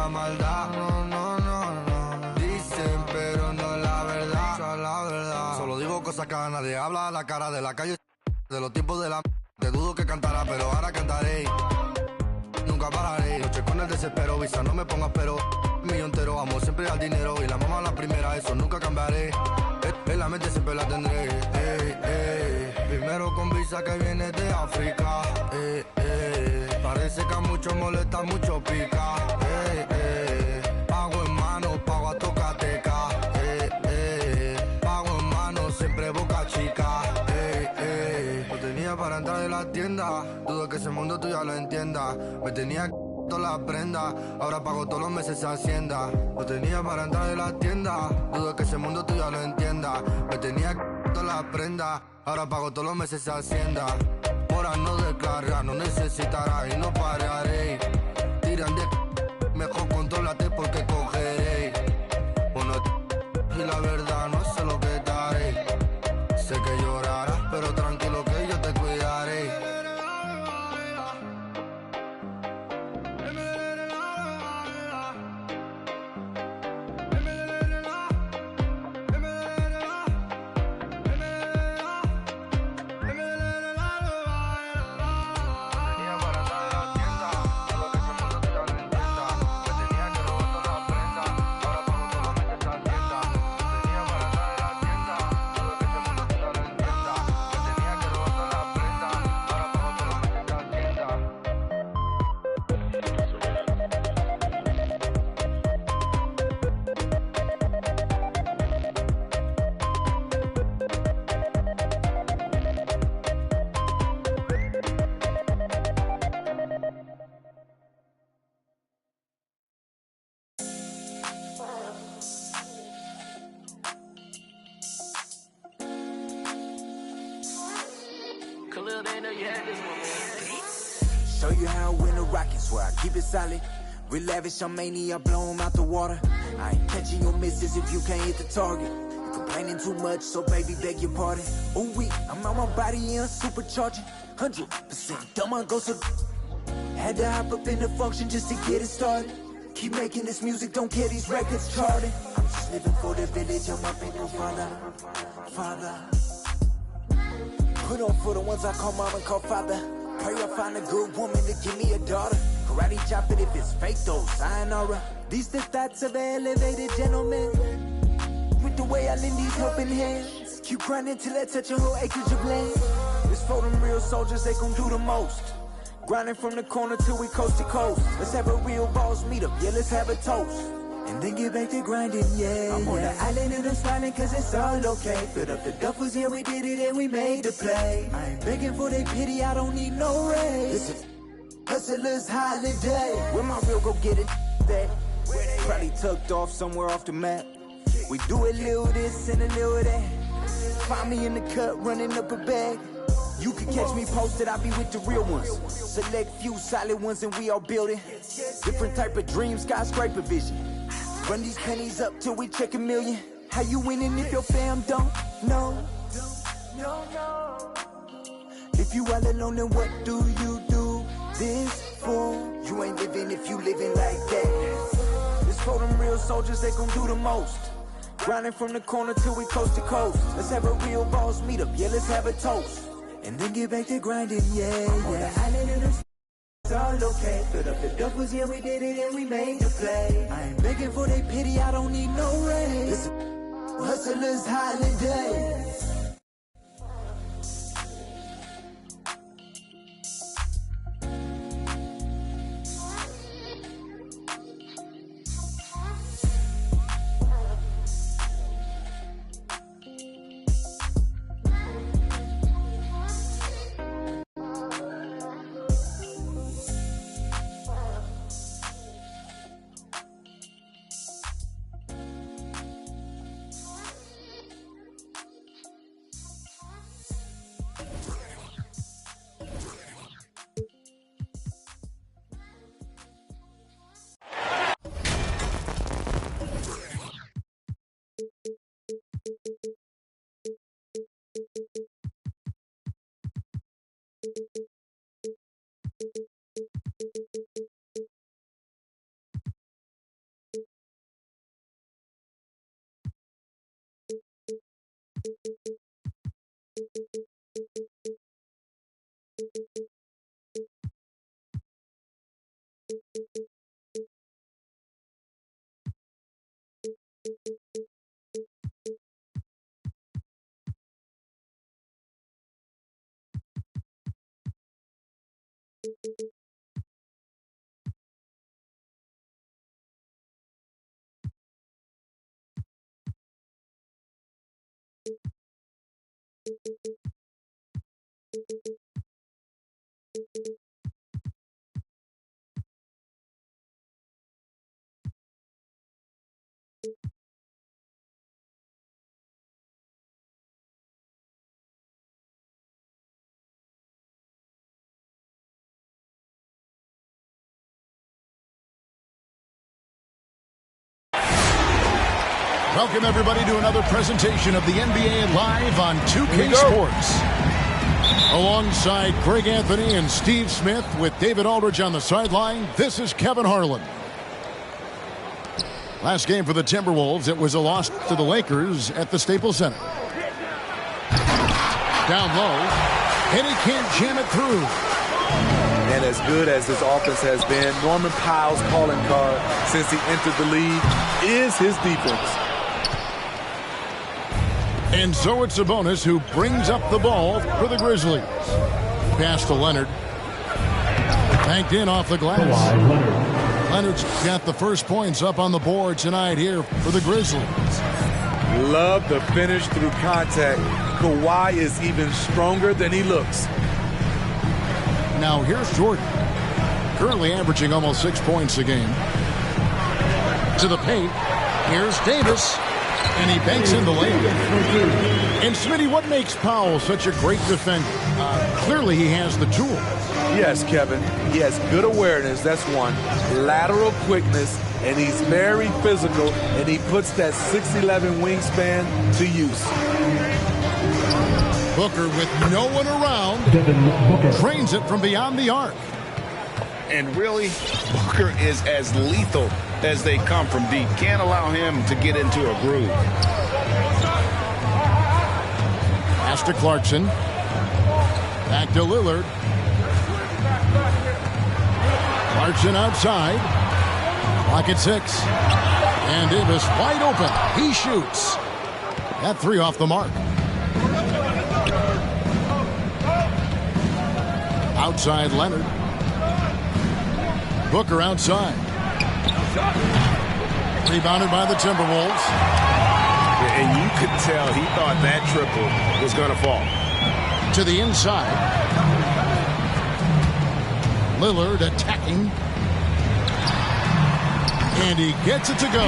pura maldad. No, no, no, no. Dicen, pero no la verdad. Esa es la verdad. Solo digo cosas que nadie habla a la cara de la calle. De los tiempos de la... Te dudo que cantara, pero ahora cantaré. Nunca pararé. Noche con el desespero, visa, no me pongas pero. Mío entero, amo siempre al dinero. Y la mamá la primera, eso nunca cambiaré. En la mente siempre la tendré. Primero con visa que viene de África. Parece que a muchos molesta, mucho pica. Pago en mano, pago a tocateca. Pago en mano, siempre boca chica. No tenía para entrar de la tienda. Dudo que ese mundo tú ya lo entiendas. Me tenía todas las prendas. Ahora pago todos los meses Hacienda. No tenía para entrar de la tienda. Dudo que ese mundo tú ya lo entiendas. Me tenía todas las prendas. Ahora pago todos los meses Hacienda. Ahora no descarga, no necesitará y no pararé. Tiran de mejor contrólate porque cogeré. Bueno, y la verdad no sé lo que daré. Sé que llorarás, pero tranquilo que yo te cuidaré. Show you how I win a rocket, swear I keep it solid. Real lavish, I'm mania, blow 'em out the water. I ain't catching your misses if you can't hit the target. You complaining too much, so baby, beg your pardon. Oh, I'm on my body and supercharging. 100% dumb, I go so. Had to hop up in the function just to get it started. Keep making this music, don't care these records charting. I'm just living for the village, I'm my people, father. Put on for the ones I call mom and call father. Pray I find a good woman to give me a daughter. Karate chop it if it's fake though, sayonara. These the thoughts of an elevated gentleman. With the way I lend these helping hands. Keep grinding till I touch a whole acreage of land. It's for them real soldiers, they gon' do the most. Grinding from the corner till we coast to coast. Let's have a real boss meet up, yeah, let's have a toast. And then get back to grinding, yeah. I'm on the island and I'm smiling cause it's all okay. Filled up the duffels, yeah, we did it and we made the play. I ain't begging for their pity, I don't need no raise. Listen, hustlers holiday. Where my real go get it that? Probably tucked off somewhere off the map. We do a little this and a little that. Find me in the cut, running up a bag. You can catch me posted, I be with the real ones. Select few solid ones and we all building. Different type of dream, skyscraper vision. Run these pennies up till we check a million. How you winning if your fam don't know? If you all alone, then what do you do this for? You ain't living if you living like that. It's for them real soldiers, they gon' do the most. Grinding from the corner till we coast to coast. Let's have a real boss meet up, yeah, let's have a toast. And then get back to grinding, yeah. On the island and it's all okay. Filled up the duffels, yeah, we did it and we made the play. I ain't begging for their pity, I don't need no raise. Hustlers holiday. Welcome, everybody, to another presentation of the NBA Live on 2K Sports. Alongside Greg Anthony and Steve Smith with David Aldridge on the sideline, this is Kevin Harlan. Last game for the Timberwolves, it was a loss to the Lakers at the Staples Center. Down low, and he can't jam it through. And as good as this offense has been, Norman Powell's calling card since he entered the league is his defense. And so it's Sabonis who brings up the ball for the Grizzlies. Pass to Leonard. Banked in off the glass. Leonard's got the first points up on the board tonight here for the Grizzlies. Love the finish through contact. Kawhi is even stronger than he looks. Now here's Jordan. Currently averaging almost 6 points a game. To the paint. Here's Davis. And he banks in the lane. And Smitty, what makes Powell such a great defender? Clearly he has the tools. Yes, Kevin. He has good awareness, that's one. Lateral quickness, and he's very physical, and he puts that 6'11" wingspan to use. Booker with no one around. Trains it from beyond the arc. And really, Booker is as lethal as they come from deep. Can't allow him to get into a groove. Pass to Clarkson. Back to Lillard. Clarkson outside. Clock at 6. And Davis wide open. He shoots. That three off the mark. Outside Leonard. Booker outside. Rebounded by the Timberwolves. And you could tell he thought that triple was going to fall. To the inside. Lillard attacking. And he gets it to go.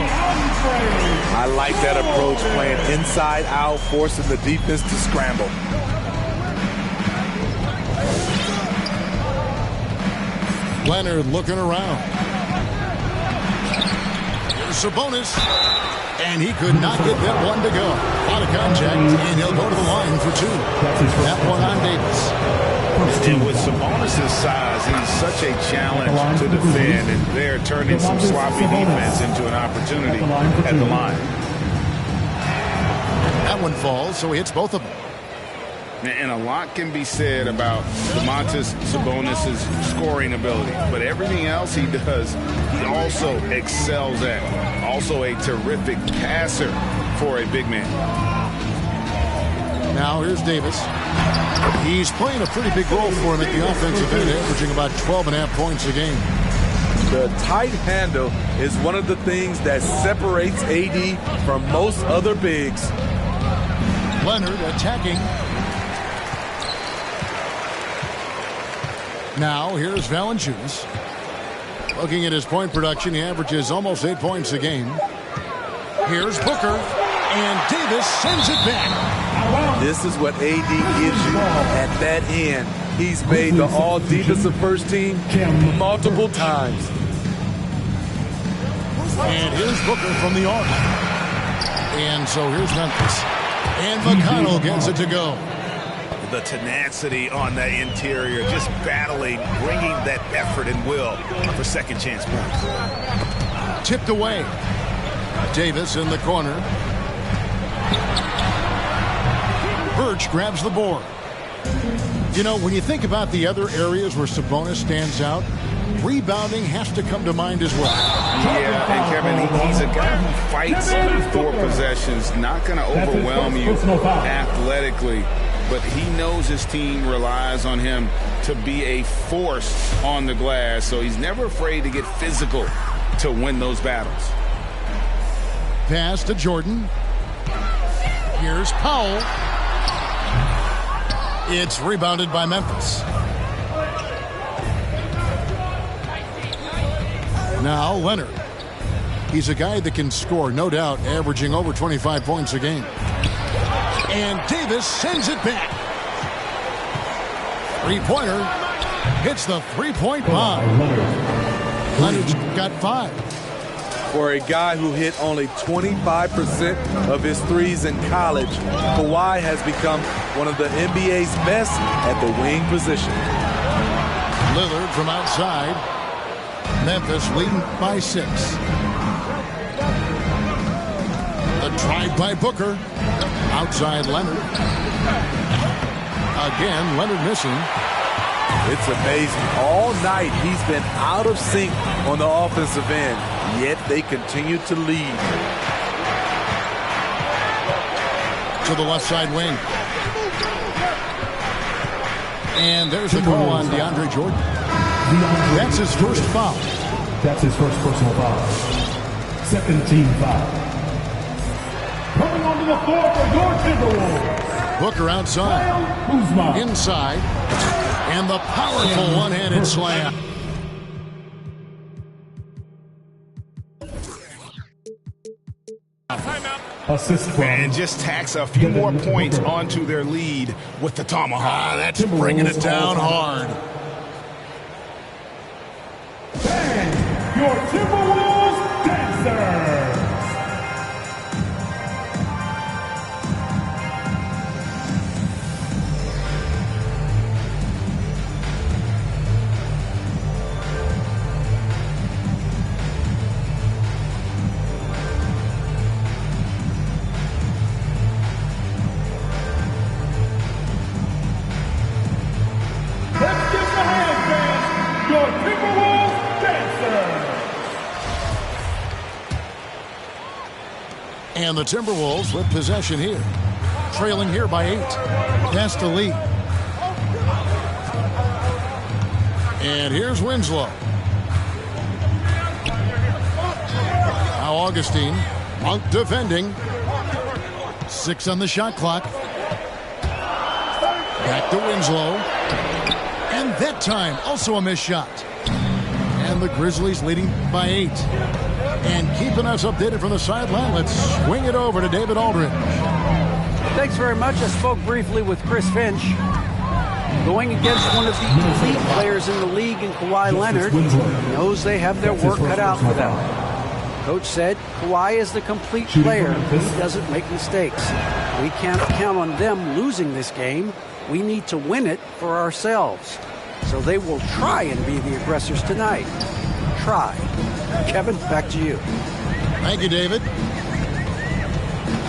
I like that approach, playing inside out, forcing the defense to scramble. Leonard looking around. Here's Sabonis. And he could not get that one to go. Out of contact, and he'll go to the line for 2. That one on Davis. And with Sabonis' size, he's such a challenge to defend, and they're turning some sloppy defense into an opportunity at the line. That one falls, so he hits both of them. And a lot can be said about Domantas Sabonis' scoring ability, but everything else he does, he also excels at. Also a terrific passer for a big man. Now here's Davis. He's playing a pretty big role for him at the offensive end, averaging about 12.5 points a game. The tight handle is one of the things that separates AD from most other bigs. Leonard attacking. Now, here's Valanciunas. Looking at his point production, he averages almost 8 points a game. Here's Booker, and Davis sends it back. This is what AD gives you at that end. He's made the all-defensive first team multiple times. And here's Booker from the arc. And so here's Memphis. And McConnell gets it to go. The tenacity on the interior, just battling, bringing that effort and will for second chance points. Tipped away. Davis in the corner. Birch grabs the board. You know, when you think about the other areas where Sabonis stands out, rebounding has to come to mind as well. Yeah, and Kevin, he's a guy who fights for possessions, not going to overwhelm you athletically, but he knows his team relies on him to be a force on the glass, so he's never afraid to get physical to win those battles. Pass to Jordan. Here's Powell. It's rebounded by Memphis. Now Leonard. He's a guy that can score, no doubt, averaging over 25 points a game. And Davis sends it back. Three-pointer hits the three-point bomb. Leonard's got 5. For a guy who hit only 25% of his threes in college, Kawhi has become one of the NBA's best at the wing position. Lillard from outside. Memphis leading by 6. The drive by Booker. Outside Leonard. Again, Leonard missing. It's amazing. All night he's been out of sync on the offensive end, yet they continue to lead. To the left side wing. And there's the call on DeAndre Jordan. That's his first foul. That's his first personal foul. Second team foul. Coming onto the floor for your Timberwolves. Booker outside. Inside. And the powerful one-handed slam. Assist from And just tacks a few more points onto their lead with the tomahawk. That's bringing it down hard. and your Timberwolves dancers. Let's give the hand, fans, your Timberwolves dancers. And the Timberwolves with possession here. Trailing here by 8. That's the lead. And here's Winslow. Now Augustine. Monk defending. 6 on the shot clock. Back to Winslow. And that time, also a missed shot. And the Grizzlies leading by 8. And keeping us updated from the sideline, let's swing it over to David Aldridge. Thanks very much. I spoke briefly with Chris Finch. Going against one of the elite players in the league in Kawhi Leonard, he knows they have their work cut out for them. Coach said Kawhi is the complete player. He doesn't make mistakes. We can't count on them losing this game. We need to win it for ourselves. So they will try and be the aggressors tonight. Try. Kevin, back to you. Thank you, David.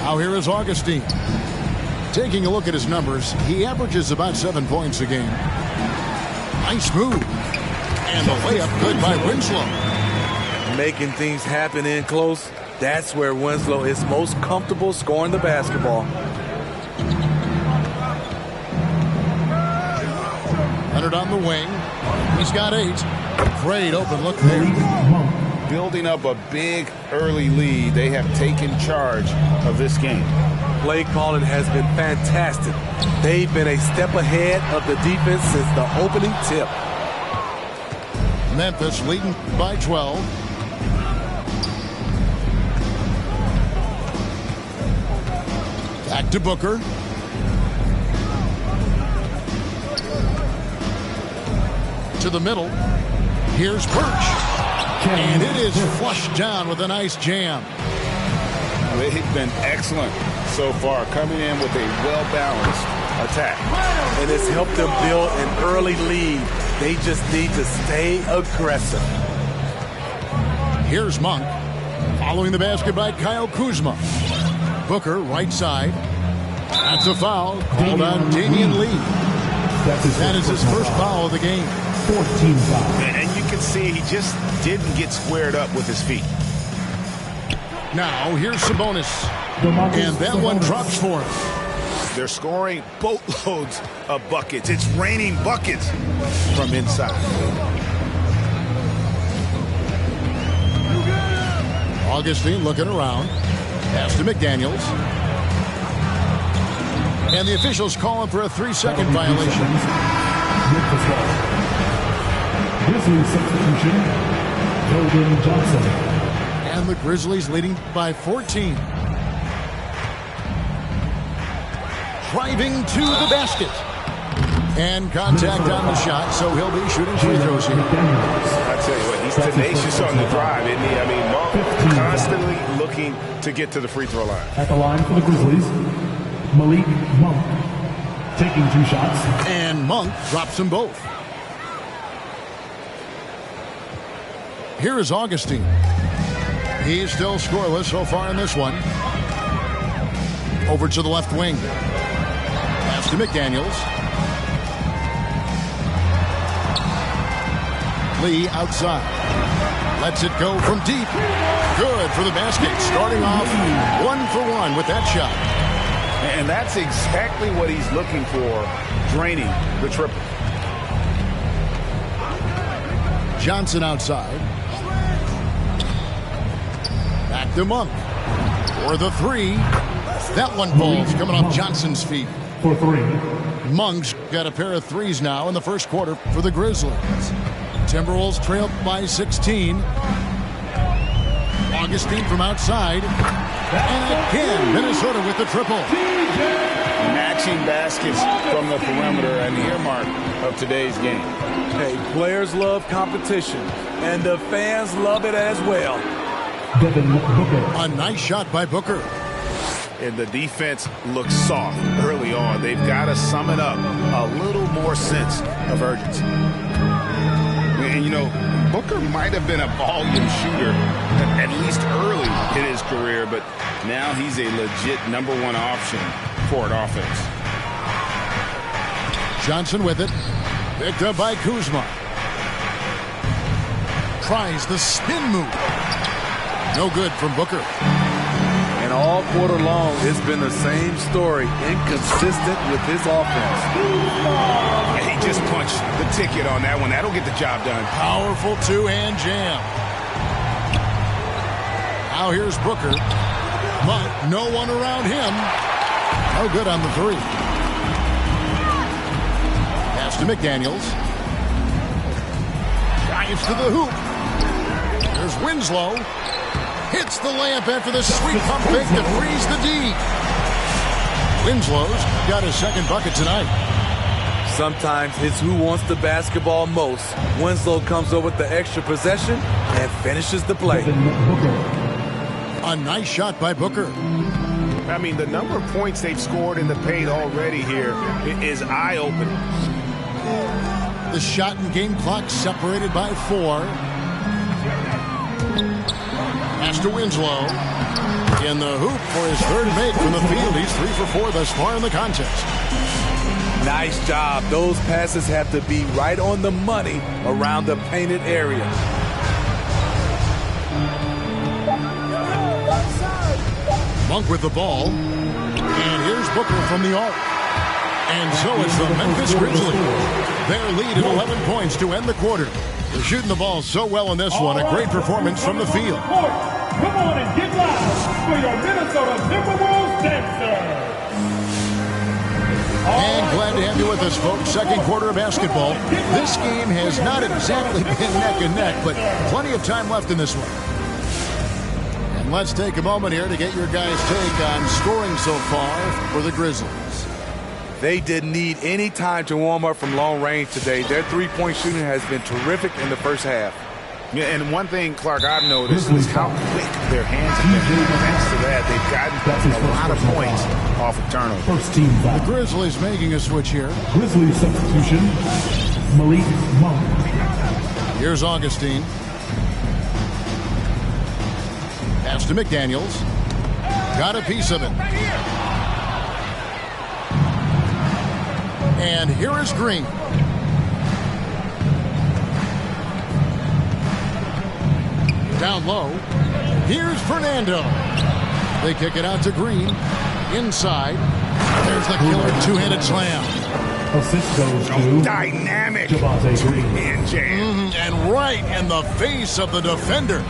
Now here is Augustine. Taking a look at his numbers, he averages about 7 points a game. Nice move. And the layup good by Winslow. Making things happen in close, that's where Winslow is most comfortable scoring the basketball. Leonard on the wing. He's got 8. Great open look there. Building up a big early lead, they have taken charge of this game. Play calling has been fantastic. They've been a step ahead of the defense since the opening tip. Memphis leading by 12. Back to Booker. To the middle. Here's Birch. And it is flushed down with a nice jam. They've been excellent so far, coming in with a well-balanced attack. And it's helped them build an early lead. They just need to stay aggressive. Here's Monk. Following the basket by Kyle Kuzma. Booker right side. That's a foul called on Damian Lee. That is his first foul of the game. 14 foul. And you can see he just didn't get squared up with his feet. Now here's Sabonis. And that one drops for him. They're scoring boatloads of buckets. It's raining buckets from inside. Augustine looking around. Pass to McDaniels. And the officials calling for a 3-second violation. Grizzlies substitution, Keldon Johnson. And the Grizzlies leading by 14. Driving to the basket. And contact on the shot, so he'll be shooting free throws here. I tell you what, he's tenacious on the drive, isn't he? I mean, Monk constantly looking to get to the free throw line. At the line for the Grizzlies, Malik Monk taking 2 shots. And Monk drops them both. Here is Augustine. He's still scoreless so far in this one. Over to the left wing. Pass to McDaniels. Lee outside. Lets it go from deep. Good for the basket. Starting off 1 for 1 with that shot. And that's exactly what he's looking for, draining the triple. Johnson outside. Back to Monk. For the 3. That one falls coming off Johnson's feet. For 3. Monk's got a pair of 3s now in the first quarter for the Grizzlies. Timberwolves trail by 16. Augustine from outside. And again, Minnesota with the triple. Matching baskets from the perimeter and the earmark of today's game. Hey, players love competition, and the fans love it as well. A nice shot by Booker. And the defense looks soft early on. They've got to sum it up. A little more sense of urgency. And, you know, Booker might have been a volume shooter, at least early in his career, but now he's a legit #1 option for an offense. Johnson with it. Picked up by Kuzma. Tries the spin move. No good from Booker. And all quarter long, it's been the same story. Inconsistent with his offense. And he just punched the ticket on that one. That'll get the job done. Powerful 2-hand jam. Now here's Booker. Monk, no one around him. No good on the 3. Pass to McDaniels. Dives to the hoop. There's Winslow. Hits the layup after the sweet pump fake to freeze the D. Winslow's got his second bucket tonight. Sometimes it's who wants the basketball most. Winslow comes over with the extra possession and finishes the play. A nice shot by Booker. I mean, the number of points they've scored in the paint already here is eye-opening. The shot and game clock separated by 4. Pass to Winslow. In the hoop for his third make from the field. He's 3 for 4 thus far in the contest. Nice job. Those passes have to be right on the money around the painted area. Monk with the ball. And here's Booker from the arc. And so it's the Memphis Grizzlies. Their lead at 11 points to end the quarter. They're shooting the ball so well in this one. A great performance from the field. Come on and get loud for your Minnesota Timberwolves dancers. And glad to have you with us, folks. Second quarter of basketball. This game has not exactly been neck and neck, but plenty of time left in this one. And let's take a moment here to get your guys' take on scoring so far for the Grizzlies. They didn't need any time to warm up from long range today. Their three-point shooting has been terrific in the first half. Yeah, and one thing, Clark, I've noticed is how quick their hands have been. Thanks to that, they've gotten a lot of points off of turnover. First team foul. The Grizzlies making a switch here. Grizzlies substitution, Malik Monk. Here's Augustine. Pass to McDaniels. Got a piece of it. And here is Green. Down low. Here's Fernando. They kick it out to Green. Inside. There's the killer two-handed slam. Assist goes to dynamic Green. jam. And right in the face of the defender.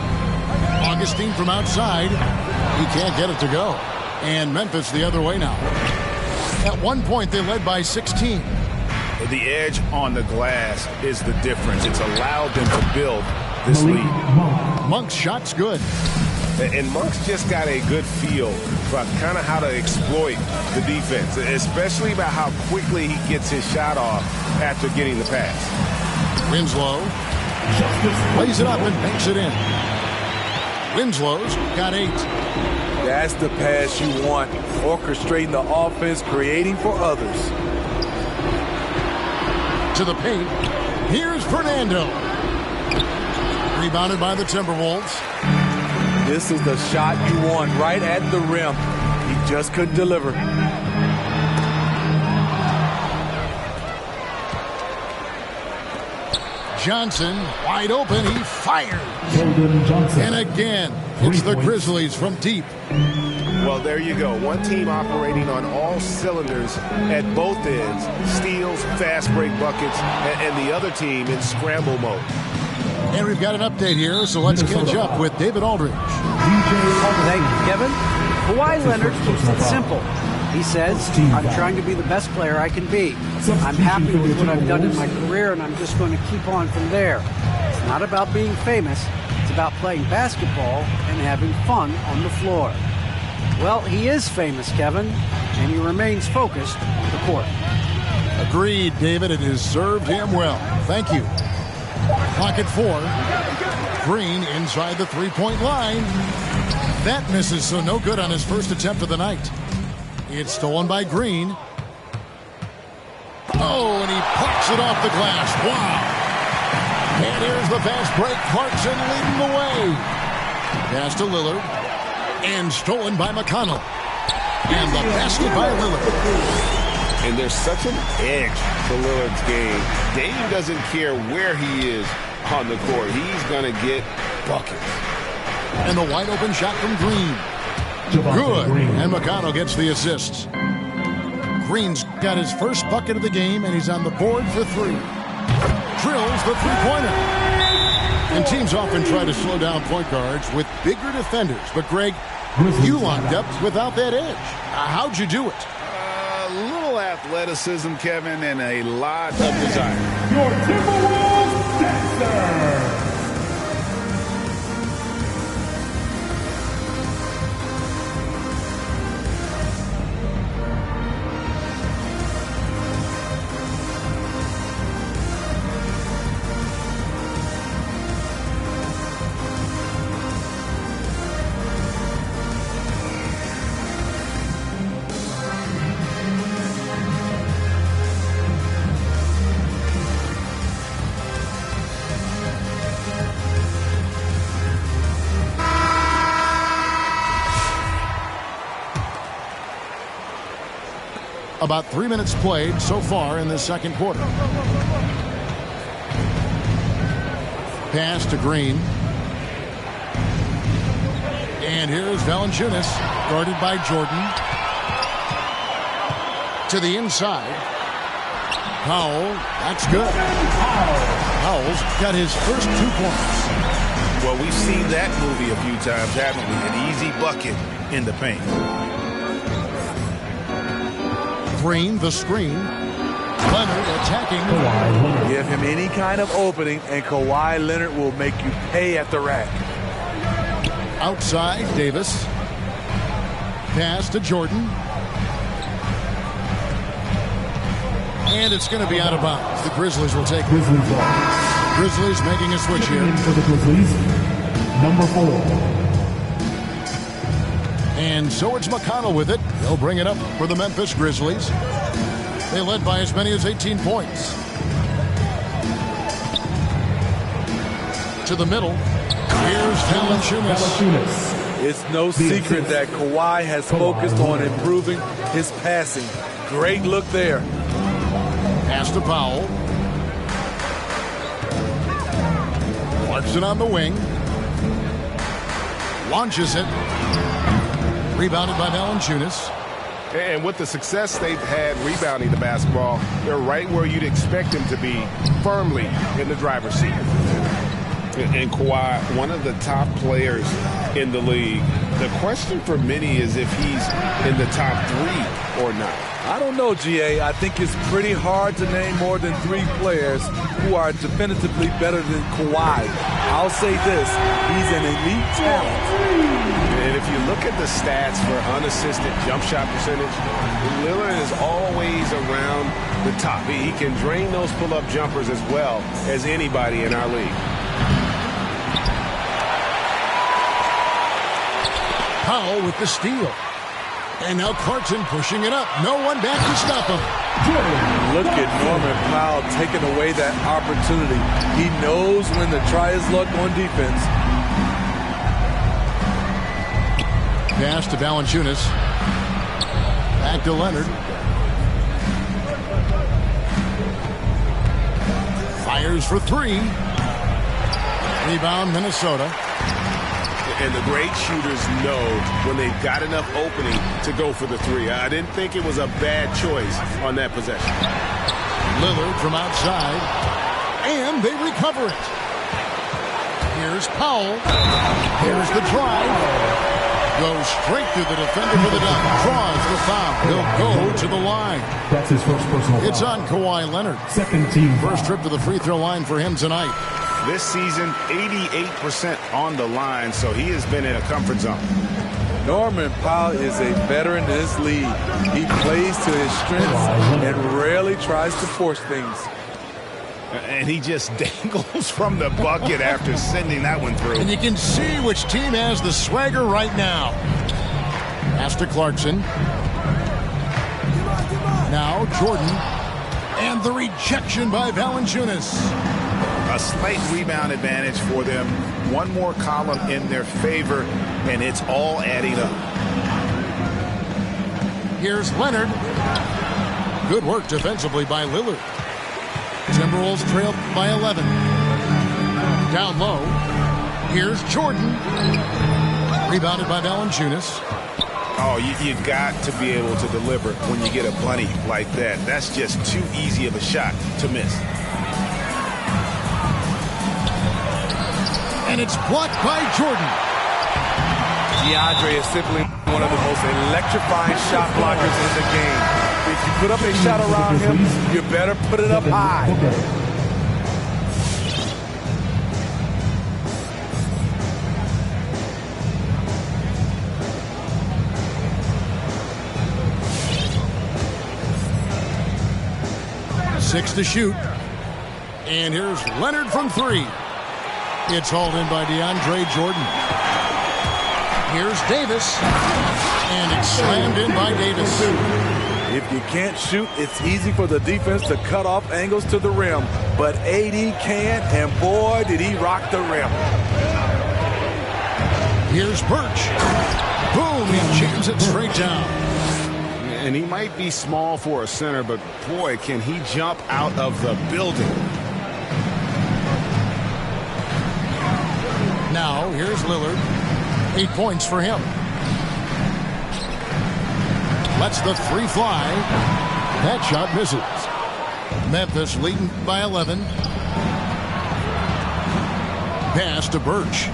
Augustine from outside. He can't get it to go. And Memphis the other way now. At one point, they led by 16. The edge on the glass is the difference. It's allowed them to build this lead. Monk's shot's good. And Monk's just got a good feel for kind of how to exploit the defense, especially about how quickly he gets his shot off after getting the pass. Winslow lays it up and banks it in. Winslow's got 8. That's the pass you want. Orchestrating the offense, creating for others. To the paint. Here's Fernando. Rebounded by the Timberwolves. This is the shot you want right at the rim. He just couldn't deliver. Johnson, wide open, he fires. And again, it's the Grizzlies from deep. Well, there you go. One team operating on all cylinders at both ends. Steals, fast break buckets, and the other team in scramble mode. And we've got an update here, so let's catch up with David Aldridge. Thank you, Kevin. Kawhi Leonard keeps it simple. He says, I'm trying to be the best player I can be. I'm happy with what I've done in my career, and I'm just going to keep on from there. It's not about being famous. It's about playing basketball and having fun on the floor. Well, he is famous, Kevin, and he remains focused on the court. Agreed, David. It has served him well. Thank you. Clock at 4. Green inside the three-point line. That misses, so no good on his first attempt of the night. It's stolen by Green. Oh, and he plucks it off the glass. Wow. And here's the fast break. Clarkson leading the way. Pass to Lillard. And stolen by McConnell. And the basket by Lillard. And there's such an edge to Lillard's game. Dame doesn't care where he is on the court. He's going to get buckets. And the wide open shot from Green. Good. And McConnell gets the assist. Green's got his first bucket of the game, and he's on the board for 3. Drills the three-pointer. And teams often try to slow down point guards with bigger defenders. But, Greg, you locked up without that edge. How'd you do it? A little athleticism, Kevin, and a lot of desire. Your Timberwolves dancer. About 3 minutes played so far in the second quarter. Pass to Green. And here's Valanciunas, guarded by Jordan. To the inside. Powell, that's good. Powell's got his first 2 points. Well, we've seen that movie a few times, haven't we? An easy bucket in the paint. Green, the screen. Leonard attacking. Give him any kind of opening, and Kawhi Leonard will make you pay at the rack. Outside, Davis. Pass to Jordan. And it's going to be out of bounds. The Grizzlies will take it. Grizzlies making a switch here. For the Grizzlies, number 4. And so it's McConnell with it. He'll bring it up for the Memphis Grizzlies. They led by as many as 18 points. To the middle. Here's Valanciunas. It's no secret that Kawhi has focused on improving his passing. Great look there. Pass to Powell. Clarkson on the wing. Launches it. Rebounded by Valanciunas. And with the success they've had rebounding the basketball, they're right where you'd expect them to be, firmly in the driver's seat. And Kawhi, one of the top players in the league. The question for many is if he's in the top 3 or not. I don't know, GA. I think it's pretty hard to name more than 3 players who are definitively better than Kawhi. I'll say this, he's an elite talent. And if you look at the stats for unassisted jump shot percentage, Lillard is always around the top. He can drain those pull-up jumpers as well as anybody in our league. Powell with the steal. And now Clarkson pushing it up. No one back to stop him. Look at Norman Powell taking away that opportunity. He knows when to try his luck on defense. Pass to Valanciunas. Back to Leonard. Fires for 3. Rebound, Minnesota. And the great shooters know when they've got enough opening to go for the 3. I didn't think it was a bad choice on that possession. Lillard from outside. And they recover it. Here's Powell. Here's the drive. Goes straight through the defender for the dunk. Draws the foul. He'll go to the line. That's his first personal foul. It's on Kawhi Leonard. Second team First trip to the free throw line for him tonight. This season, 88% on the line, so he has been in a comfort zone. Norman Powell is a veteran in this league. He plays to his strengths and rarely tries to force things. And he just dangles from the bucket after sending that one through. And you can see which team has the swagger right now. Pass to Clarkson. Now Jordan. And the rejection by Valanciunas. A slight rebound advantage for them. One more column in their favor, and it's all adding up. Here's Leonard. Good work defensively by Lillard. Timberwolves trail by 11. Down low. Here's Jordan. Rebounded by Valanciunas. Oh, you've got to be able to deliver when you get a bunny like that. That's just too easy of a shot to miss. And it's blocked by Jordan. DeAndre is simply one of the most electrifying shot blockers in the game. If you put up a shot around him, you better put it up high. Six to shoot. And here's Leonard from 3. It's hauled in by DeAndre Jordan. Here's Davis. And it's slammed in by Davis. If you can't shoot, it's easy for the defense to cut off angles to the rim. But AD can, and boy, did he rock the rim. Here's Birch. Boom, he jams it straight down. And he might be small for a center, but boy, can he jump out of the building. Now, here's Lillard. 8 points for him. Lets the 3 fly. That shot misses. Memphis leading by 11. Pass to Birch.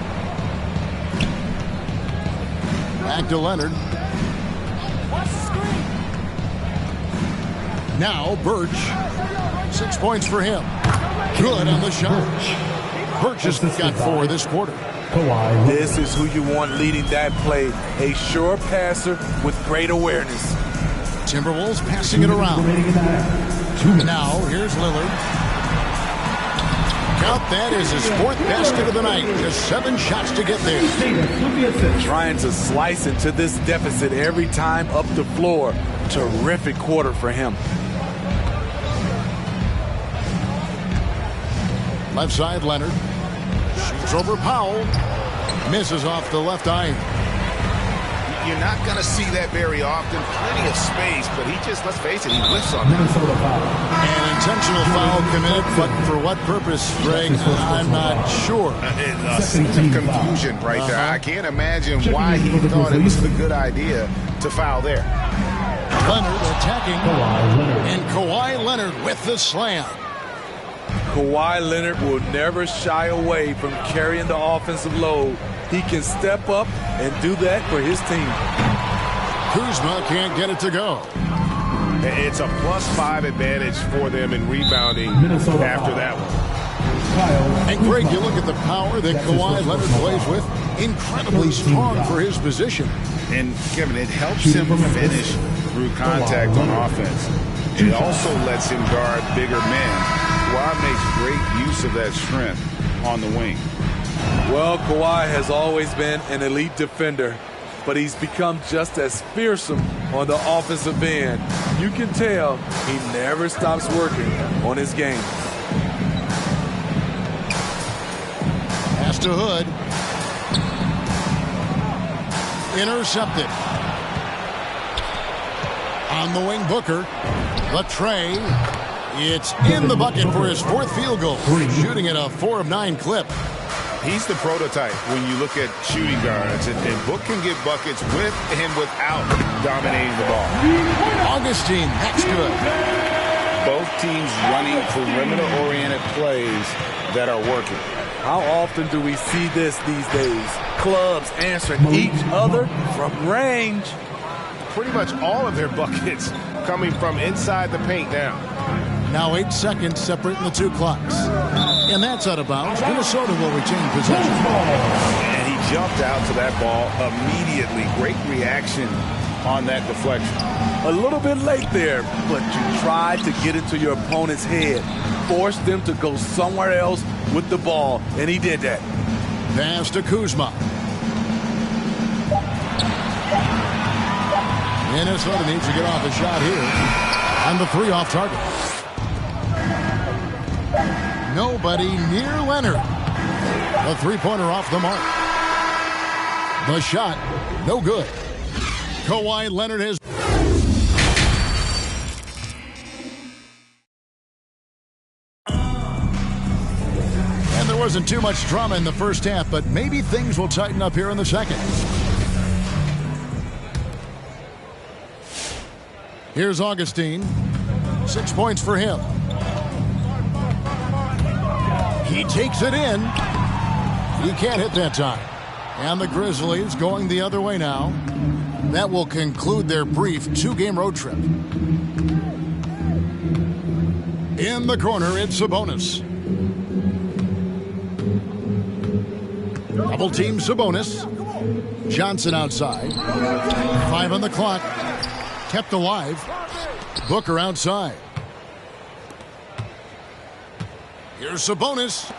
Back to Leonard. Now Birch. 6 points for him. Good on the shot. Birch has got 4 this quarter. This is who you want leading that play. A sure passer with great awareness. Timberwolves passing it around. Now, here's Lillard. Count that as his 4th basket of the night. Just 7 shots to get there. Trying to slice into this deficit every time up the floor. Terrific quarter for him. Left side, Leonard. Shoots over Powell. Misses off the left eye. You're not going to see that very often. Plenty of space, but he just, let's face it, he whiffs on that. An intentional foul committed, but for what purpose, Greg? I'm not sure. A scene of confusion right there. I can't imagine why he thought it was a good idea to foul there. Leonard attacking, and Kawhi Leonard with the slam. Kawhi Leonard will never shy away from carrying the offensive load. He can step up and do that for his team. Kuzma can't get it to go. It's a +5 advantage for them in rebounding after that one. And Greg, you look at the power that Kawhi Leonard plays with. Incredibly strong for his position. And Kevin, it helps him finish through contact on offense. It also lets him guard bigger men. Kawhi makes great use of that strength on the wing. Well, Kawhi has always been an elite defender, but he's become just as fearsome on the offensive end. You can tell he never stops working on his game. Pass to Hood. Intercepted. On the wing, Booker. Latrey. It's in the bucket for his 4th field goal. Shooting at a 4 of 9 clip. He's the prototype when you look at shooting guards, and Book can get buckets with and without dominating the ball. Augustine, that's good. Both teams running perimeter-oriented plays that are working. How often do we see this these days? Clubs answering each other from range. Pretty much all of their buckets coming from inside the paint now. Now 8 seconds separating the two clocks. And that's out of bounds. Minnesota will retain possession. And he jumped out to that ball immediately. Great reaction on that deflection. A little bit late there, but you tried to get into your opponent's head. Force them to go somewhere else with the ball, and he did that. Pass to Kuzma. Minnesota needs to get off a shot here. And the 3 off target. Nobody near Leonard. The 3-pointer off the mark. The shot, no good. Kawhi Leonard has... And there wasn't too much drama in the first half, but maybe things will tighten up here in the second. Here's Augustine. 6 points for him. He takes it in. He can't hit that time. And the Grizzlies going the other way now. That will conclude their brief 2-game road trip. In the corner, it's Sabonis. Double team Sabonis. Johnson outside. 5 on the clock. Kept alive. Booker outside. Here's Sabonis.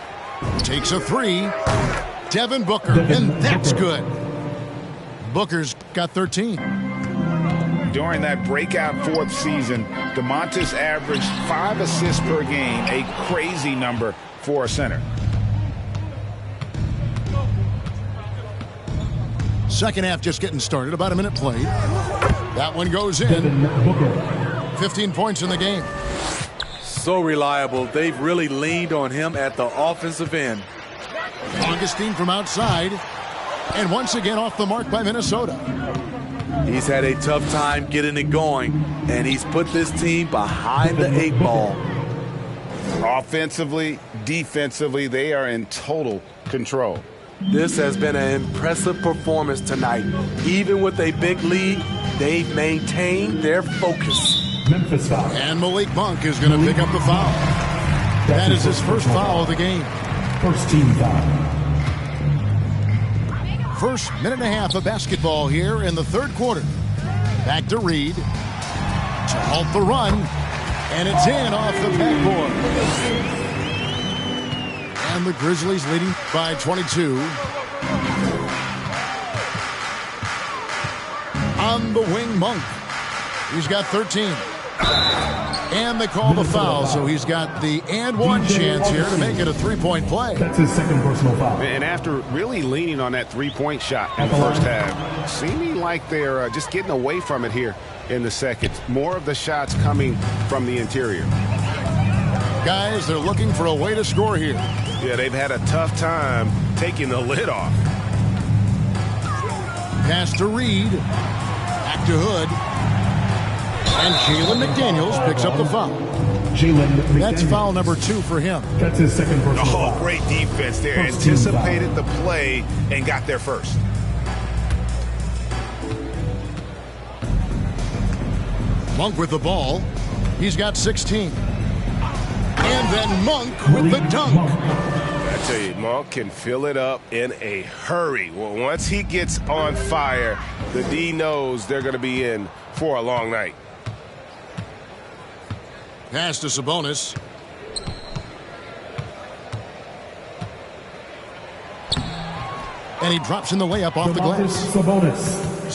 Takes a 3. Devin Booker, and that's good. Booker's got 13. During that breakout 4th season, DeMontis averaged 5 assists per game, a crazy number for a center. Second half just getting started, about a minute played. That one goes in. 15 points in the game. So reliable. They've really leaned on him at the offensive end. Augustine from outside. And once again off the mark by Minnesota. He's had a tough time getting it going, and he's put this team behind the 8 ball. Offensively, defensively, they are in total control. This has been an impressive performance tonight. Even with a big lead, they've maintained their focus. Memphis foul. And Malik Monk is going to pick up the foul. That is his first foul of the game. First team foul. First minute and a half of basketball here in the 3rd quarter. Back to Reed. To halt the run. And it's in off the backboard. And the Grizzlies leading by 22. On the wing, Monk. He's got 13. And they call the foul, so he's got the and one chance here to make it a three-point play. That's his second personal foul. And after really leaning on that three-point shot in the first half, seeming like they're just getting away from it here in the second. More of the shots coming from the interior. Guys, they're looking for a way to score here. Yeah, they've had a tough time taking the lid off. Pass to Reed. Back to Hood. And Jalen McDaniels picks up the foul. That's foul number 2 for him. That's his second personal foul. Oh, great defense there. Anticipated the play and got there first. Monk with the ball. He's got 16. And then Monk with the dunk. I tell you, Monk can fill it up in a hurry. Well, once he gets on fire, the D knows they're going to be in for a long night. Pass to Sabonis. And he drops in the layup off the glass.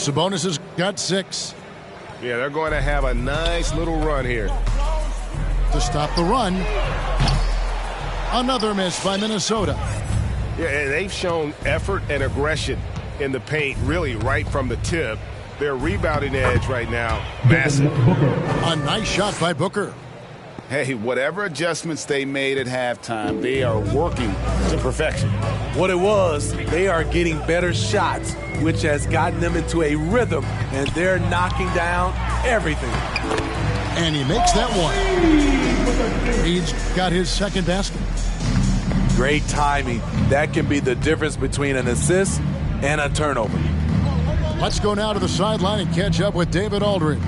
Sabonis has got 6. Yeah, they're going to have a nice little run here. To stop the run. Another miss by Minnesota. Yeah, and they've shown effort and aggression in the paint, really right from the tip. Their rebounding edge right now, massive. A nice shot by Booker. Hey, whatever adjustments they made at halftime, they are working to perfection. What it was, they are getting better shots, which has gotten them into a rhythm, and they're knocking down everything. And he makes that one. He's got his second basket. Great timing. That can be the difference between an assist and a turnover. Let's go now to the sideline and catch up with David Aldridge.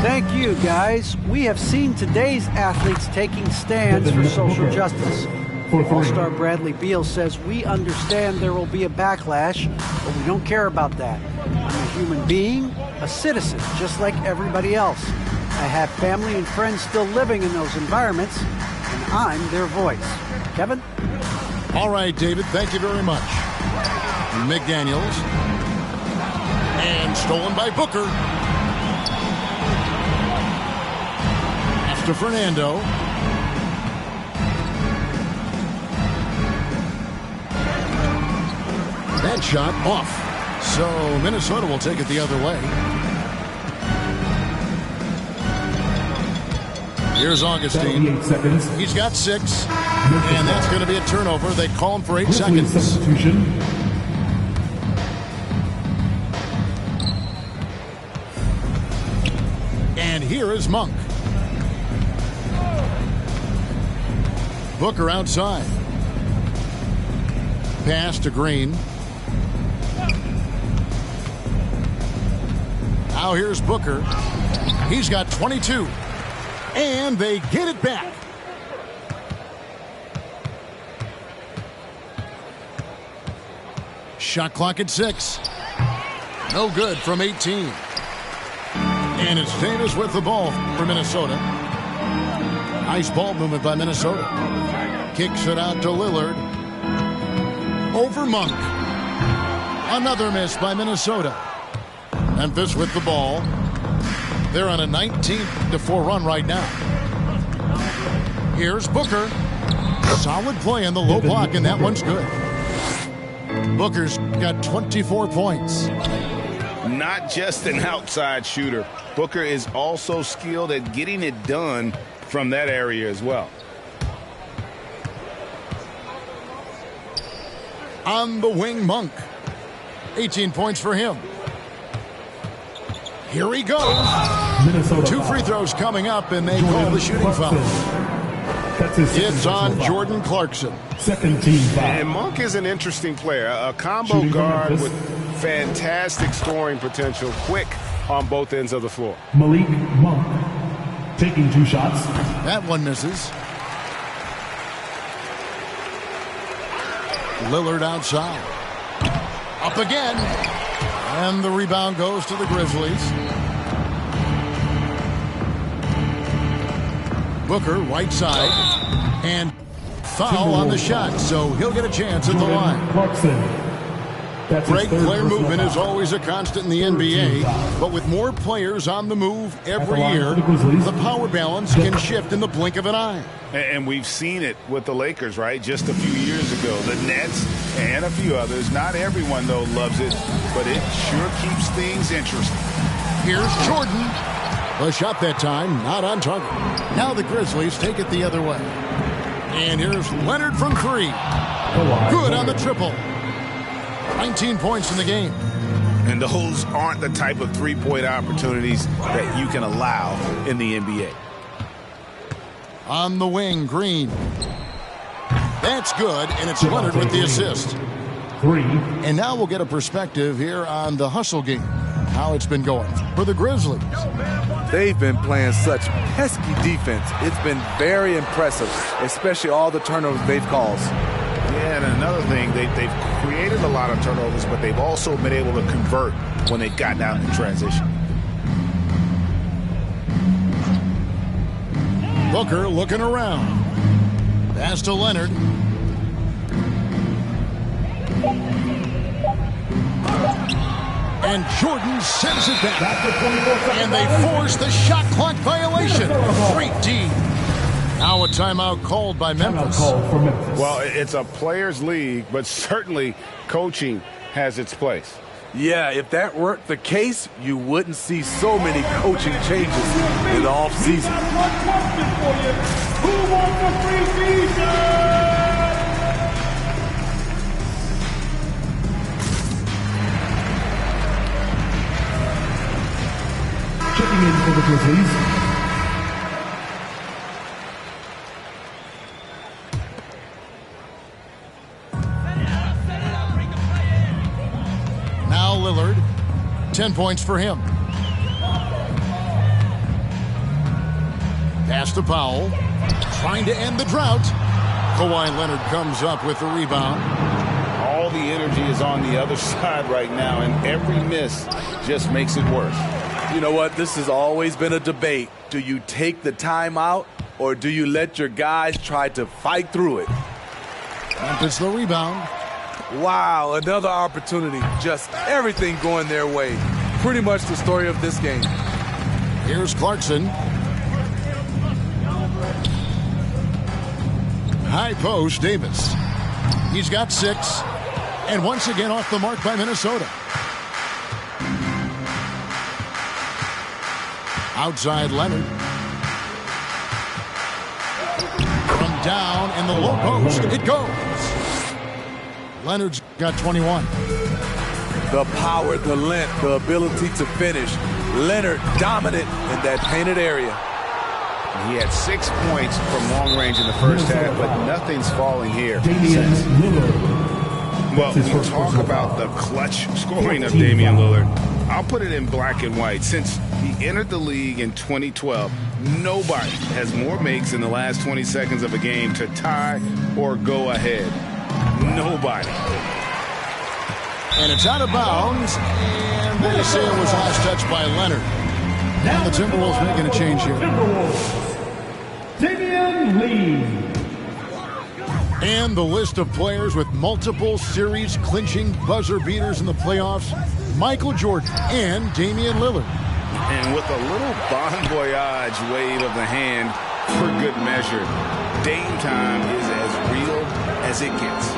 Thank you, guys. We have seen today's athletes taking stands for social justice. All-Star Bradley Beal says, we understand there will be a backlash, but we don't care about that. I'm a human being, a citizen, just like everybody else. I have family and friends still living in those environments, and I'm their voice. Kevin? All right, David, thank you very much. McDaniels. And stolen by Booker. To Fernando. That shot off. So Minnesota will take it the other way. Here's Augustine. He's got 6. And that's going to be a turnover. They call him for 8 seconds. Substitution. And here is Monk. Booker outside. Pass to Green. Now here's Booker. He's got 22. And they get it back. Shot clock at 6. No good from 18. And it's Davis with the ball for Minnesota. Nice ball movement by Minnesota. Kicks it out to Lillard. Over Monk. Another miss by Minnesota. Memphis with the ball. They're on a 19-4 run right now. Here's Booker. Solid play in the low block, and that one's good. Booker's got 24 points. Not just an outside shooter. Booker is also skilled at getting it done from that area as well. On the wing, Monk. 18 points for him. Here he goes. Minnesota 2 free throws coming up, and they call the shooting foul. It's on Jordan Clarkson. Second team foul. And Monk is an interesting player. A combo guard with fantastic scoring potential. Quick on both ends of the floor. Malik Monk taking 2 shots. That one misses. Lillard outside. Up again. And the rebound goes to the Grizzlies. Booker, right side. And foul on the shot, so he'll get a chance at the line. Clarkson. Great player movement is always a constant in the NBA, but with more players on the move every year, the power balance can shift in the blink of an eye. And we've seen it with the Lakers, right? Just a few years ago. The Nets and a few others. Not everyone, though, loves it, but it sure keeps things interesting. Here's Jordan. The shot that time, not on target. Now the Grizzlies take it the other way. And here's Leonard from three. Good on the triple. 19 points in the game. And those aren't the type of three-point opportunities that you can allow in the NBA. On the wing, Green. That's good, and it's Leonard with the assist. And now we'll get a perspective here on the hustle game, how it's been going for the Grizzlies. They've been playing such pesky defense. It's been very impressive, especially all the turnovers they've caused. Yeah, and another thing, they've created a lot of turnovers, but they've also been able to convert when they've gotten out in transition. Booker looking around. Pass to Leonard. And Jordan sends it back. And they force the shot clock violation. Great D. Now a timeout called by Memphis. Well, it's a players' league, but certainly coaching has its place. Yeah, if that weren't the case, you wouldn't see so many coaching changes in the offseason. Who wants a free season? Checking in for the Grizzlies. Now Lillard, 10 points for him. Pass to Powell, trying to end the drought. Kawhi Leonard comes up with the rebound. All the energy is on the other side right now, and every miss just makes it worse. You know what? This has always been a debate. Do you take the timeout, or do you let your guys try to fight through it? Memphis the rebound. Wow, another opportunity. Just everything going their way. Pretty much the story of this game. Here's Clarkson. High post, Davis. He's got 6. And once again off the mark by Minnesota. Outside Leonard. From down in the low post, it goes. Leonard's got 21. The power, the length, the ability to finish. Leonard dominant in that painted area. He had 6 points from long range in the first half, but nothing's falling here. Well, you talk about the clutch scoring of Damian Lillard. I'll put it in black and white. Since he entered the league in 2012, nobody has more makes in the last 20 seconds of a game to tie or go ahead. Nobody. And it's out of bounds, and they say it was last touched by Leonard. Now the Timberwolves making a change here. Damian Lee. And the list of players with multiple series-clinching buzzer beaters in the playoffs, Michael Jordan and Damian Lillard. And with a little bon voyage wave of the hand for good measure, Dame time is as real as it gets.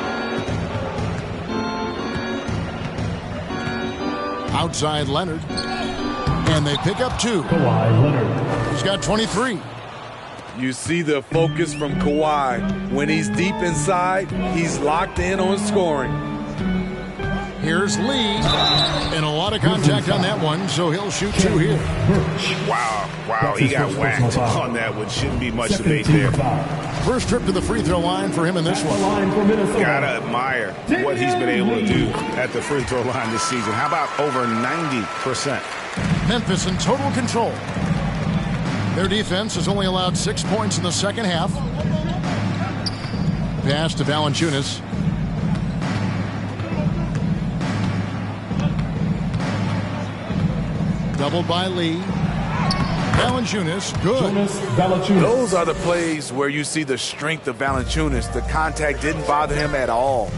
Outside Leonard. And they pick up 2. Kawhi Leonard. He's got 23. You see the focus from Kawhi. When he's deep inside, he's locked in on scoring. Here's Lee. And a lot of contact on that one, so he'll shoot 2 here. Wow, he got whacked on that one. Shouldn't be much debate there. First trip to the free throw line for him in this one. Gotta admire what he's been able to do at the free throw line this season. How about over 90%? Memphis in total control. Their defense has only allowed 6 points in the second half. Pass to Valanciunas. Doubled by Lee. Valanciunas, good. Those are the plays where you see the strength of Valanciunas. The contact didn't bother him at all.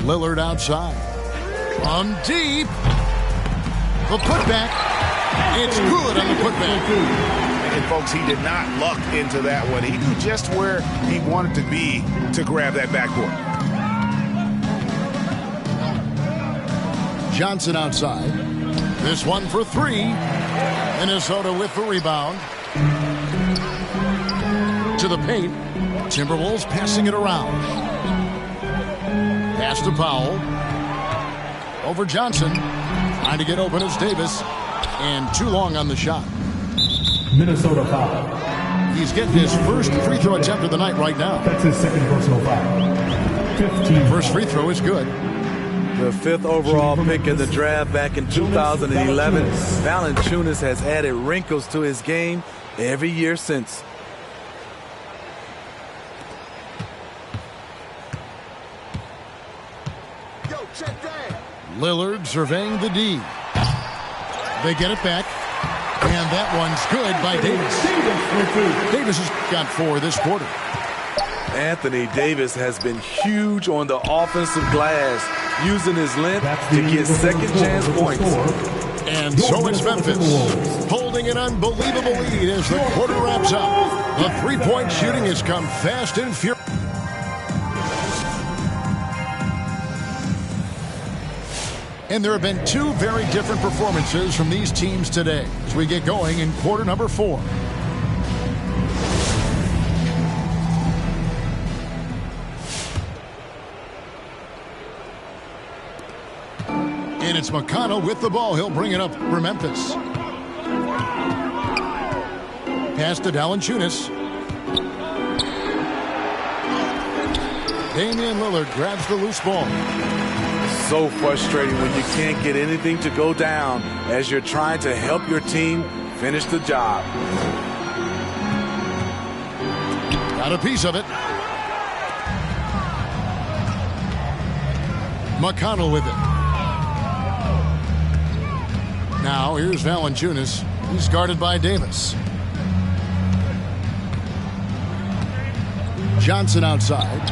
Lillard outside. From deep. The putback. It's good on the putback. And folks, he did not luck into that one. He knew just where he wanted to be to grab that backboard. Johnson outside. This one for three. Minnesota with the rebound. To the paint. Timberwolves passing it around. Pass to Powell. Over Johnson. Trying to get open is Davis. And too long on the shot. Minnesota foul. He's getting his first free throw attempt of the night right now. That's his second personal foul. 15. First free throw is good. The 5th overall pick in the draft back in 2011. Valanciunas has added wrinkles to his game every year since. Lillard surveying the D. They get it back. And that one's good by Davis. Davis has got 4 this quarter. Anthony Davis has been huge on the offensive glass, using his length to get second chance points. And so it's Memphis, holding an unbelievable lead as the quarter wraps up. The three-point shooting has come fast and furious. And there have been 2 very different performances from these teams today as we get going in quarter number 4. And it's McConnell with the ball. He'll bring it up for Memphis. Pass to Valanciunas. Damian Lillard grabs the loose ball. So frustrating when you can't get anything to go down as you're trying to help your team finish the job. Got a piece of it. McConnell with it. Now here's Valanciunas. He's guarded by Davis. Johnson outside.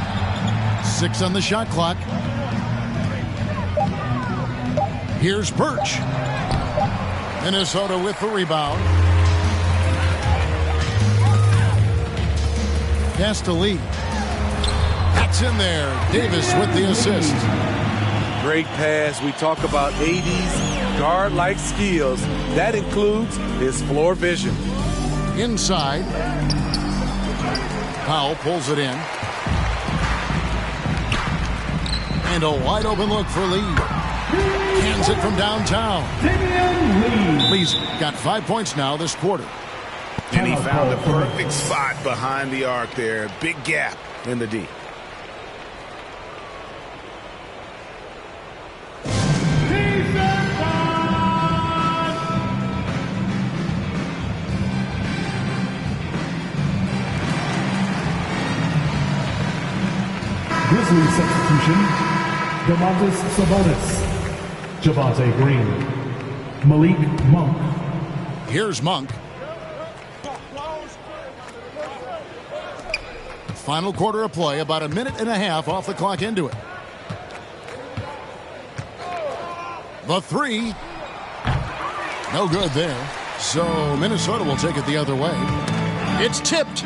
6 on the shot clock. Here's Birch. Minnesota with the rebound. Pass to Lee. That's in there. Davis with the assist. Great pass. We talk about AD's guard-like skills. That includes his floor vision. Inside. Powell pulls it in. And a wide open look for Lee. Hands it from downtown. Lee's got 5 points now this quarter. And he found the perfect spot behind the arc there. Big gap in the D. Grizzlies substitution. Domantas Sabonis. Javante Green. Malik Monk. Here's Monk. Final quarter of play, about a minute and a half off the clock into it. The 3. No good there. So Minnesota will take it the other way. It's tipped.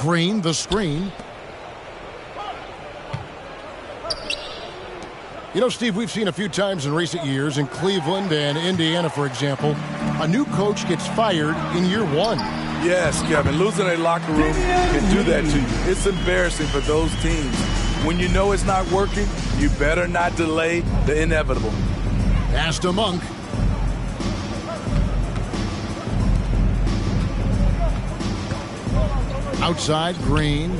Green, the screen. You know, Steve, we've seen a few times in recent years in Cleveland and Indiana, for example, a new coach gets fired in year 1. Yes, Kevin, losing a locker room can do that to you. It's embarrassing for those teams. When you know it's not working, you better not delay the inevitable. Pass to Monk. Outside, Green.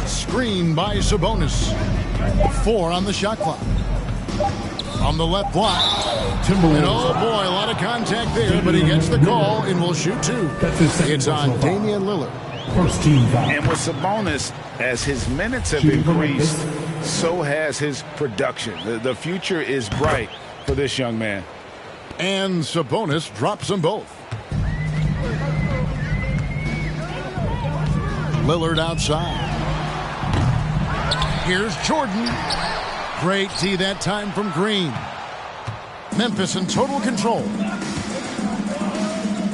Screen by Sabonis. 4 on the shot clock. On the left block. Timberwolves. And oh boy, a lot of contact there, but he gets the call and will shoot 2. It's on Damian Lillard. First team foul. And with Sabonis, as his minutes have increased, so has his production. The future is bright for this young man. And Sabonis drops them both. Lillard outside. Here's Jordan. Great D that time from Green. Memphis in total control.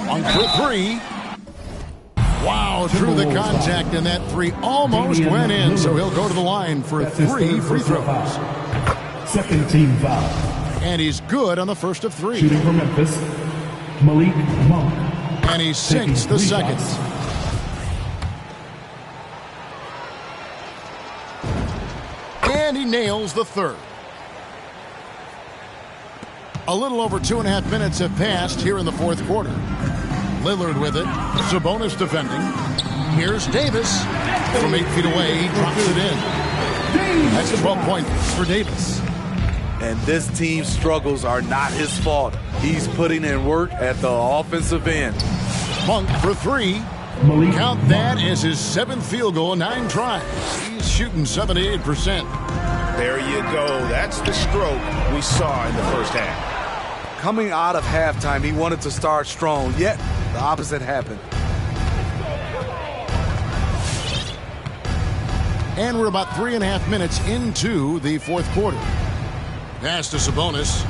On for three. Wow, through the contact, and that three almost went in, so he'll go to the line for 3 free throws. Second team foul. And he's good on the first of 3. Shooting for Memphis, Malik Monk. And he sinks the second. And he nails the third. A little over 2.5 minutes have passed here in the fourth quarter. Lillard with it. Sabonis defending. Here's Davis. From 8 feet away, he drops it in. That's 12 points for Davis. And this team's struggles are not his fault. He's putting in work at the offensive end. Monk for 3. Count that as his 7th field goal in 9 tries. He's shooting 78%. There you go. That's the stroke we saw in the first half. Coming out of halftime, he wanted to start strong, yet the opposite happened. And we're about 3.5 minutes into the fourth quarter. Pass to Sabonis.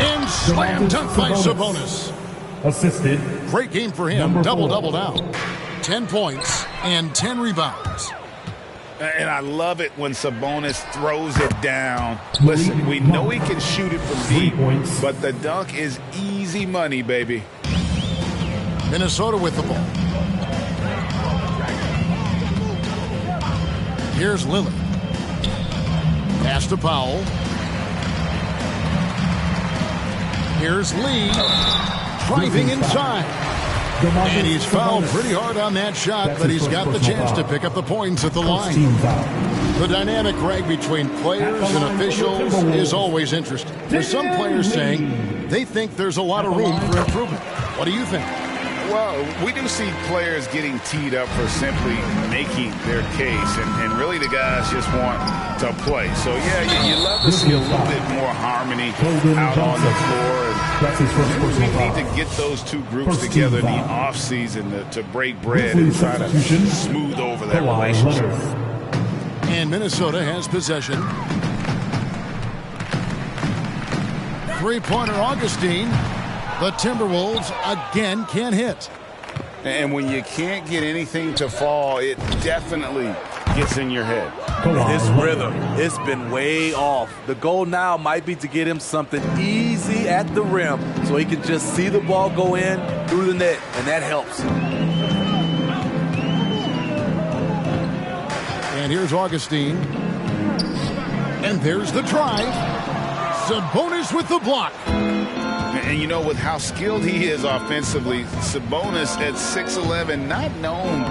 And slam dunk by Sabonis. Assisted. Great game for him. Double now. 10 points and 10 rebounds. And I love it when Sabonis throws it down. Listen, we know he can shoot it from deep, but the dunk is easy money, baby. Minnesota with the ball. Here's Lillard. Pass to Powell. Here's Lee. Driving inside. And he's fouled pretty hard on that shot, but he's got the chance to pick up the points at the line. The dynamic rag between players and officials is always interesting. There's some players saying they think there's a lot of room for improvement. What do you think? Well, we do see players getting teed up for simply making their case, and really the guys just want to play. So, yeah, you love to see a little bit more harmony out on the floor. And we need to get those two groups together in the offseason to break bread and try to smooth over that relationship. And Minnesota has possession. Three-pointer Augustine. The Timberwolves again can't hit. And when you can't get anything to fall, it definitely gets in your head. His rhythm, it's been way off. The goal now might be to get him something easy at the rim so he can just see the ball go in through the net, and that helps. And here's Augustine. And there's the drive. Sabonis with the block. And you know, with how skilled he is offensively, Sabonis at 6'11", not known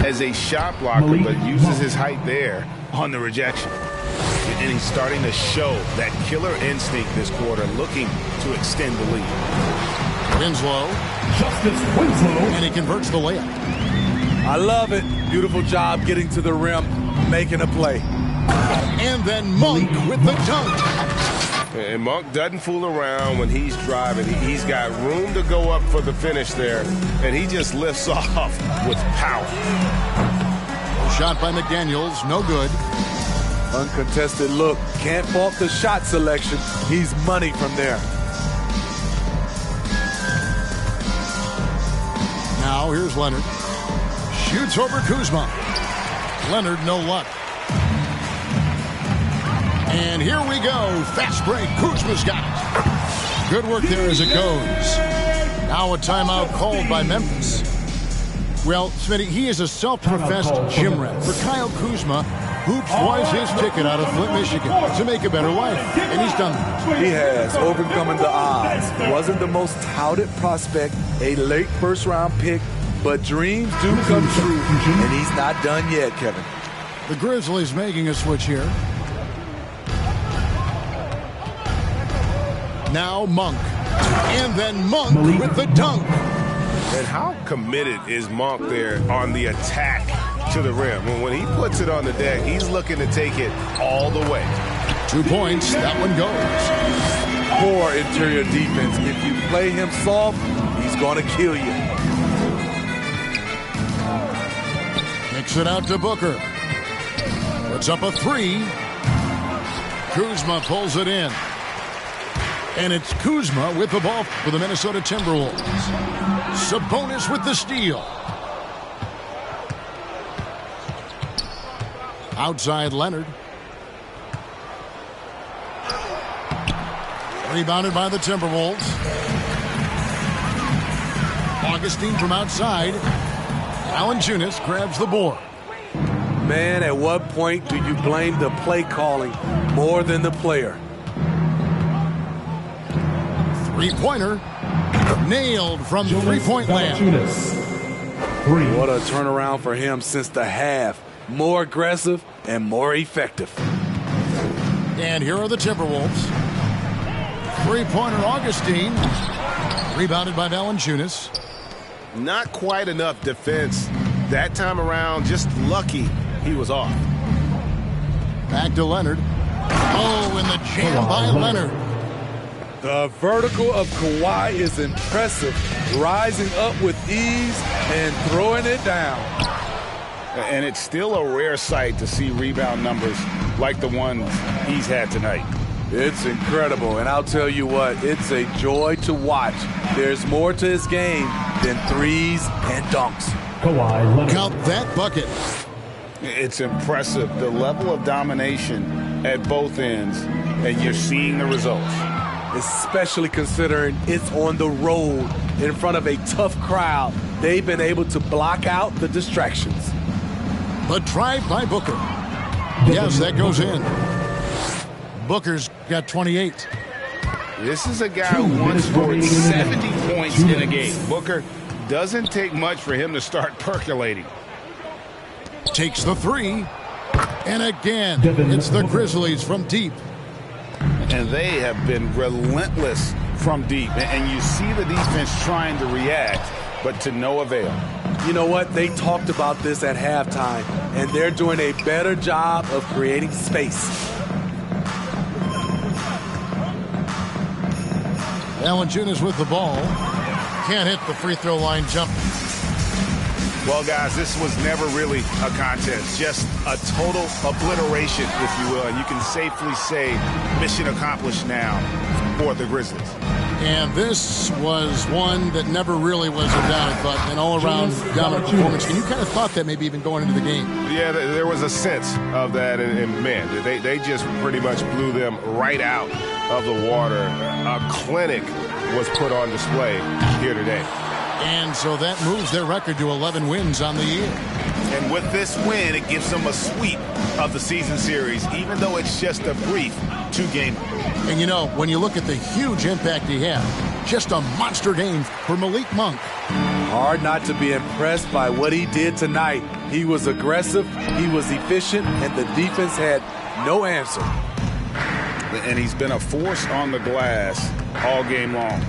as a shot blocker, but uses his height there on the rejection. And he's starting to show that killer instinct this quarter, looking to extend the lead. Winslow. And he converts the layup. I love it. Beautiful job getting to the rim, making a play. And then Monk with the dunk. And Monk doesn't fool around when he's driving. He's got room to go up for the finish there, and he just lifts off with power. Shot by McDaniels, no good. Uncontested look. Can't fault the shot selection. He's money from there. Now here's Leonard. Shoots over Kuzma. Leonard, no luck. And here we go. Fast break. Kuzma's got it. Good work there as it goes. Now a timeout called by Memphis. Well, Smitty, he is a self-professed gym rat. For Kyle Kuzma, hoops was his ticket out of Flint, Michigan to make a better life. And he's done that. He has, overcoming the odds. Wasn't the most touted prospect, a late first-round pick, but dreams do come true. And he's not done yet, Kevin. The Grizzlies making a switch here. Now Monk. And then Monk with the dunk. And how committed is Monk there on the attack to the rim? When he puts it on the deck, he's looking to take it all the way. 2 points. That one goes. Poor interior defense. If you play him soft, he's going to kill you. Kicks Kicks it out to Booker. Puts up a three. Kuzma pulls it in. And it's Kuzma with the ball for the Minnesota Timberwolves. Sabonis with the steal. Outside Leonard. Rebounded by the Timberwolves. Augustine from outside. Valanciunas grabs the board. Man, at what point do you blame the play calling more than the player? Three-pointer. Nailed from three-point land. What a turnaround for him since the half. More aggressive and more effective. And here are the Timberwolves. Three-pointer Augustine. Rebounded by Valanciunas. Not quite enough defense that time around. Just lucky he was off. Back to Leonard. Oh, and the jam by Leonard. The vertical of Kawhi is impressive. Rising up with ease and throwing it down. And it's still a rare sight to see rebound numbers like the ones he's had tonight. It's incredible, and I'll tell you what, it's a joy to watch. There's more to his game than threes and dunks. Count that bucket. It's impressive, the level of domination at both ends, and you're seeing the results. Especially considering it's on the road in front of a tough crowd. They've been able to block out the distractions. The drive by Booker. Yes, that goes in. Booker's got 28. This is a guy who once scored 70 points in a game. Booker doesn't take much for him to start percolating. Takes the three. And again, it's the Grizzlies from deep. And they have been relentless from deep. And you see the defense trying to react, but to no avail. You know what? They talked about this at halftime, and they're doing a better job of creating space. Valanciunas with the ball. Can't hit the free throw line jump. Well, guys, this was never really a contest. Just a total obliteration, if you will. And you can safely say mission accomplished now for the Grizzlies. And this was one that never really was a doubt, but an all-around dominant performance. And you kind of thought that maybe even going into the game. Yeah, there was a sense of that. And man, they just pretty much blew them right out of the water. A clinic was put on display here today. And so that moves their record to 11 wins on the year. And with this win, it gives them a sweep of the season series, even though it's just a brief two-game. And you know, when you look at the huge impact he had, just a monster game for Malik Monk. Hard not to be impressed by what he did tonight. He was aggressive, he was efficient, and the defense had no answer. And he's been a force on the glass all game long.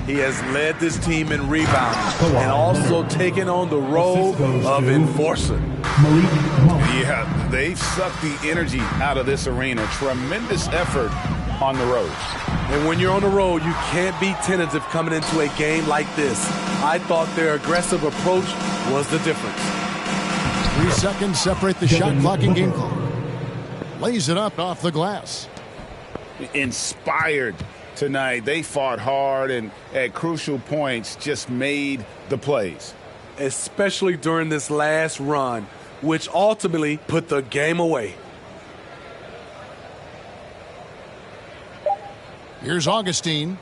He has led this team in rebounding and also taken on the role of enforcer. Yeah, they've sucked the energy out of this arena. Tremendous effort on the road. And when you're on the road, you can't be tentative coming into a game like this. I thought their aggressive approach was the difference. 3 seconds separate the shot clock and game clock. Lays it up off the glass. Inspired tonight. They fought hard and at crucial points just made the plays. Especially during this last run, which ultimately put the game away. Here's Augustine.